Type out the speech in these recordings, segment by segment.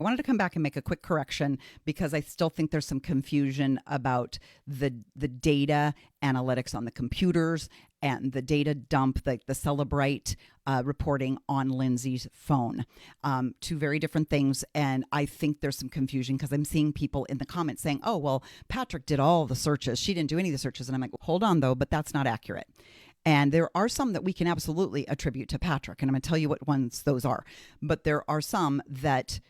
I wanted to come back and make a quick correction because I still think there's some confusion about the data analytics on the computers and the data dump, the Celebrate reporting on Lindsay's phone. Two very different things. And I think there's some confusion because I'm seeing people in the comments saying, oh, well, Patrick did all the searches. She didn't do any of the searches. And I'm like, hold on, though, but that's not accurate. And there are some that we can absolutely attribute to Patrick. And I'm going to tell you what ones those are. But there are some that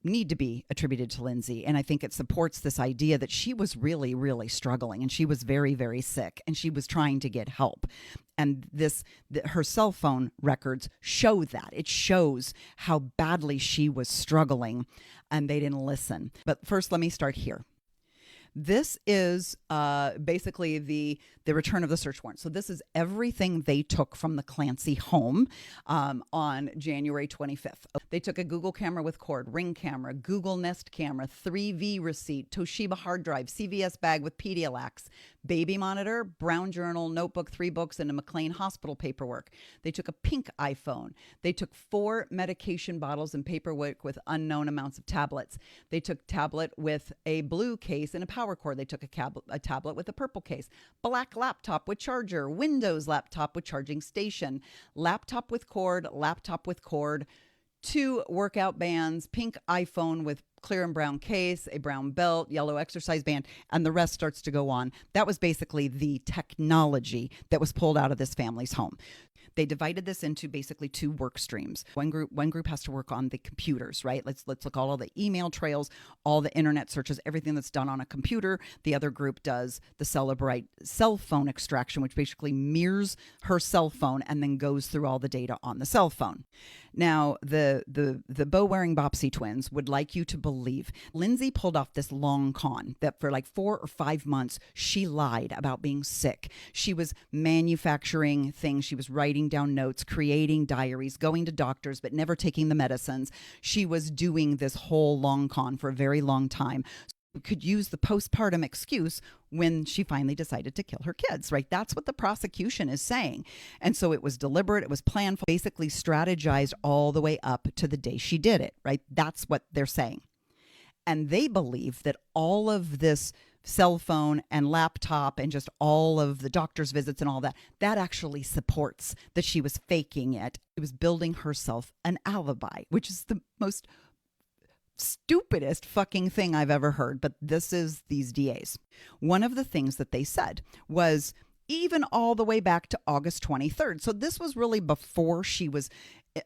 need to be attributed to Lindsay. And I think it supports this idea that she was really, really struggling and she was very, very sick and she was trying to get help. And her cell phone records show that. It shows how badly she was struggling and they didn't listen. But first, let me start here. This is basically the return of the search warrant. So this is everything they took from the Clancy home on January 25th. They took a Google camera with cord, Ring camera, Google Nest camera, 3V receipt, Toshiba hard drive, CVS bag with Pedialyte, baby monitor, Brown journal, notebook, 3 books, and a McLean hospital paperwork. They took a pink iPhone. They took 4 medication bottles and paperwork with unknown amounts of tablets. They took tablet with a blue case and a power cord. They took a tablet with a purple case, black laptop with charger, Windows laptop with charging station, laptop with cord, 2 workout bands, pink iPhone with clear and brown case, a brown belt, yellow exercise band, and the rest starts to go on. That was basically the technology that was pulled out of this family's home. They divided this into basically 2 work streams. One group has to work on the computers, right? Let's look at all the email trails, all the internet searches, everything that's done on a computer. The other group does the Celebrate cell phone extraction, which basically mirrors her cell phone and then goes through all the data on the cell phone. Now, the bow-wearing Bopsy twins would like you to believe Lindsay pulled off this long con that for like 4 or 5 months, she lied about being sick. She was manufacturing things. She was writing down notes, creating diaries, going to doctors, but never taking the medicines. She was doing this whole long con for a very long time. Could use the postpartum excuse when she finally decided to kill her kids, right? That's what the prosecution is saying. And so it was deliberate, it was planned, basically strategized all the way up to the day she did it, right? That's what they're saying. And they believe that all of this cell phone and laptop and just all of the doctor's visits and all that actually supports that she was faking it. She was building herself an alibi, which is the most stupidest fucking thing I've ever heard, but this is these DAs. One of the things that they said was even all the way back to August 23rd. So this was really before she was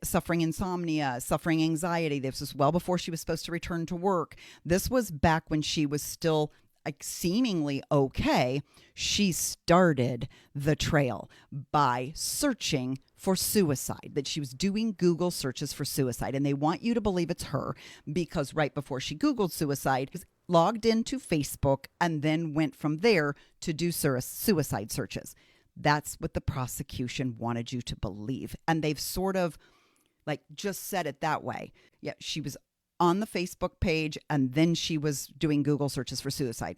suffering insomnia, suffering anxiety. This was well before she was supposed to return to work. This was back when she was still like seemingly okay. She started the trail by searching for suicide, that she was doing Google searches for suicide. And they want you to believe it's her because right before she Googled suicide, she was logged into Facebook and then went from there to do suicide searches. That's what the prosecution wanted you to believe. And they've sort of like just said it that way. Yeah, she was on the Facebook page and then she was doing Google searches for suicide.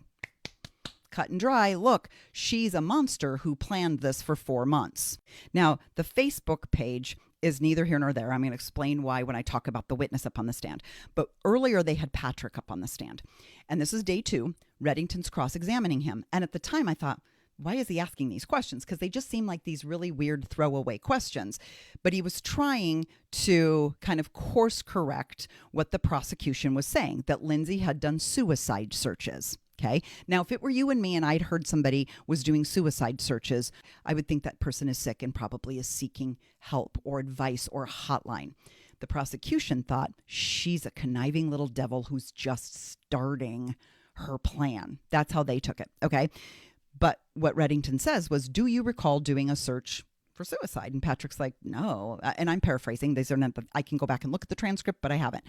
Cut and dry. Look, she's a monster who planned this for 4 months. Now, the Facebook page is neither here nor there. I'm going to explain why when I talk about the witness up on the stand. But earlier they had Patrick up on the stand. And this is day 2. Reddington's cross-examining him. And at the time I thought, why is he asking these questions? Because they just seem like these really weird throwaway questions. But he was trying to kind of course correct what the prosecution was saying, that Lindsay had done suicide searches. Okay. Now, if it were you and me and I'd heard somebody was doing suicide searches, I would think that person is sick and probably is seeking help or advice or a hotline. The prosecution thought she's a conniving little devil who's just starting her plan. That's how they took it. Okay. But what Reddington says was, do you recall doing a search for suicide? And Patrick's like, no. And I'm paraphrasing. These are not, I can go back and look at the transcript, but I haven't.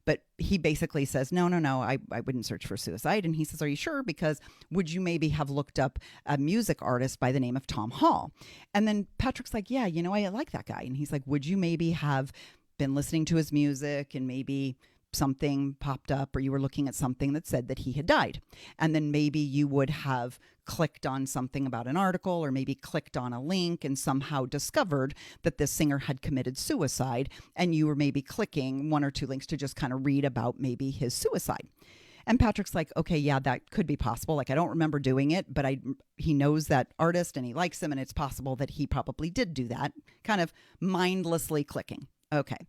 But he basically says, no, I wouldn't search for suicide. And he says, are you sure? Because would you maybe have looked up a music artist by the name of Tom Hall? And then Patrick's like, yeah, I like that guy. And he's like, would you maybe have been listening to his music and maybe something popped up or you were looking at something that said that he had died. And then maybe you would have clicked on something about an article or maybe clicked on a link and somehow discovered that this singer had committed suicide. And you were maybe clicking one or two links to just kind of read about maybe his suicide. And Patrick's like, okay, yeah, that could be possible. Like, I don't remember doing it, but he knows that artist and he likes him. And it's possible that he probably did do that, kind of mindlessly clicking. Okay.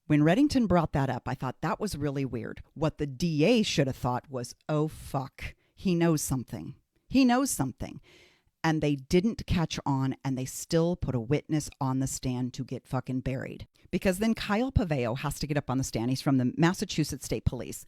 When Reddington brought that up, I thought that was really weird. What the DA should have thought was, oh, fuck, he knows something. He knows something. And they didn't catch on, and they still put a witness on the stand to get fucking buried. Because then Kyle Paveo has to get up on the stand. He's from the Massachusetts State Police.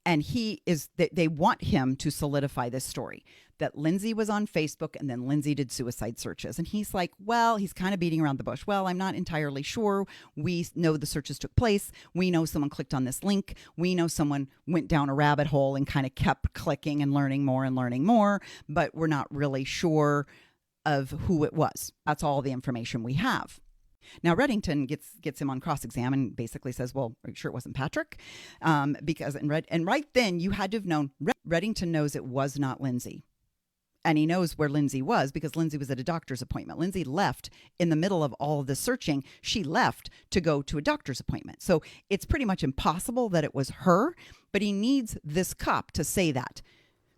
And they want him to solidify this story that Lindsay was on Facebook and then Lindsay did suicide searches. And he's like, well, he's kind of beating around the bush. Well, I'm not entirely sure. We know the searches took place. We know someone clicked on this link. We know someone went down a rabbit hole and kind of kept clicking and learning more, but we're not really sure of who it was. That's all the information we have. Now, Reddington gets him on cross-exam and basically says, well, are you sure it wasn't Patrick? Because right then you had to have known, Reddington knows it was not Lindsay. And he knows where Lindsay was because Lindsay was at a doctor's appointment. Lindsay left in the middle of all of the searching. She left to go to a doctor's appointment. So it's pretty much impossible that it was her, but he needs this cop to say that.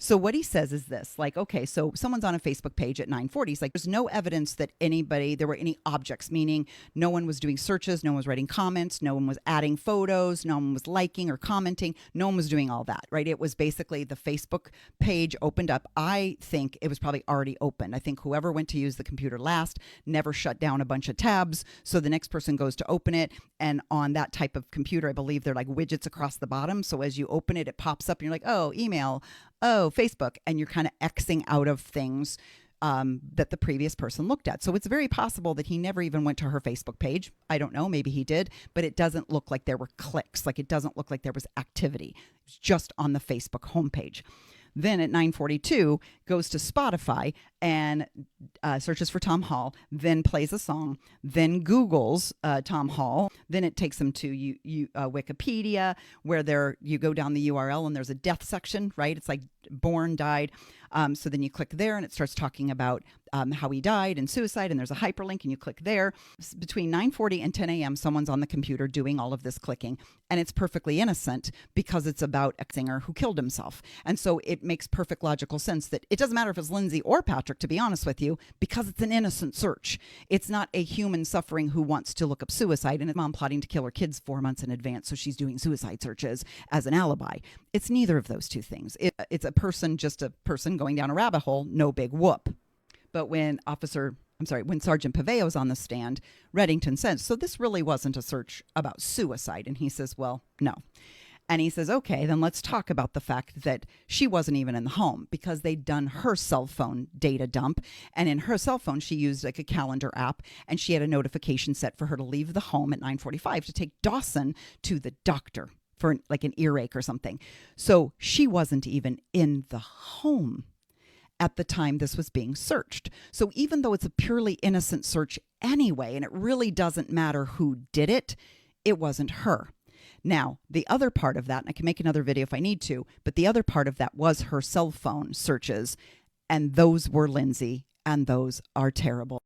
So what he says is this, like, okay, so someone's on a Facebook page at 9:40. He's like, there's no evidence that there were any objects, meaning no one was doing searches, no one was writing comments, no one was adding photos, no one was liking or commenting, no one was doing all that, right? It was basically the Facebook page opened up. I think it was probably already open. I think whoever went to use the computer last never shut down a bunch of tabs. So the next person goes to open it. And on that type of computer, I believe they're like widgets across the bottom. So as you open it, it pops up and you're like, oh, email, oh, Facebook, and you're kind of Xing out of things that the previous person looked at. So it's very possible that he never even went to her Facebook page. I don't know, maybe he did, but it doesn't look like there were clicks. Like it doesn't look like there was activity. It's just on the Facebook homepage. Then at 9:42 goes to Spotify and searches for Tom Hall, then plays a song, then Googles Tom Hall. Then it takes them to Wikipedia, where you go down the URL and there's a death section, right? It's like born, died. So then you click there and it starts talking about how he died and suicide, and there's a hyperlink and you click there. Between 9:40 and 10 a.m., someone's on the computer doing all of this clicking, and it's perfectly innocent because it's about a singer who killed himself. And so it makes perfect logical sense that it doesn't matter if it's Lindsay or Patrick, to be honest with you, because it's an innocent search. It's not a human suffering who wants to look up suicide and a mom plotting to kill her kids 4 months in advance, so she's doing suicide searches as an alibi. It's neither of those two things. It's just a person going down a rabbit hole, no big whoop. But when Sergeant Paveo's on the stand, Reddington says, so this really wasn't a search about suicide. And he says, well, no. And he says, okay, then let's talk about the fact that she wasn't even in the home because they'd done her cell phone data dump. And in her cell phone, she used like a calendar app, and she had a notification set for her to leave the home at 9:45 to take Dawson to the doctor for like an earache or something. So she wasn't even in the home at the time this was being searched. So even though it's a purely innocent search anyway, and it really doesn't matter who did it, it wasn't her. Now, the other part of that, and I can make another video if I need to, but the other part of that was her cell phone searches, and those were Lindsay, and those are terrible.